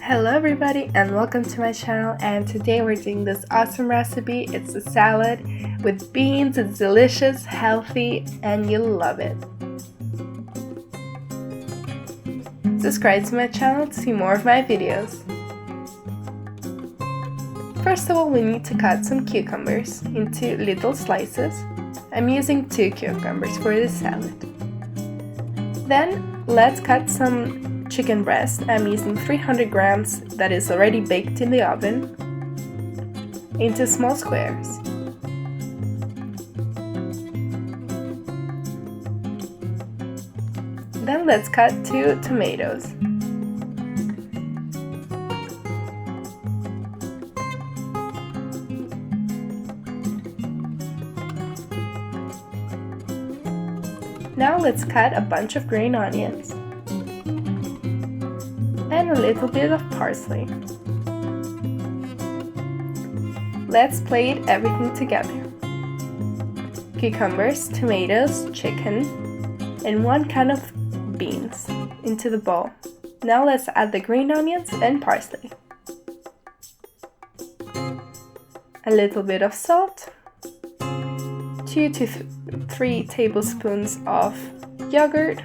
Hello everybody and welcome to my channel, and today we're doing this awesome recipe. It's a salad with beans. It's delicious, healthy, and you'll love it. Subscribe to my channel to see more of my videos. First of all, we need to cut some cucumbers into little slices. I'm using 2 cucumbers for this salad. Then let's cut some chicken breast. I'm using 300 grams that is already baked in the oven into small squares. Then let's cut 2 tomatoes. Now let's cut a bunch of green onions and a little bit of parsley. Let's plate everything together. Cucumbers, tomatoes, chicken, and 1 can of beans into the bowl. Now let's add the green onions and parsley. A little bit of salt, 2 to 3 tablespoons of yogurt,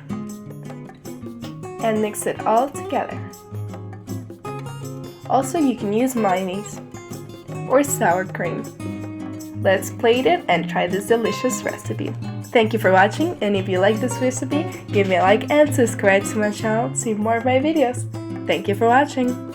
and mix it all together. Also, you can use mayonnaise or sour cream. Let's plate it and try this delicious recipe. Thank you for watching, and if you like this recipe, give me a like and subscribe to my channel to see more of my videos. Thank you for watching.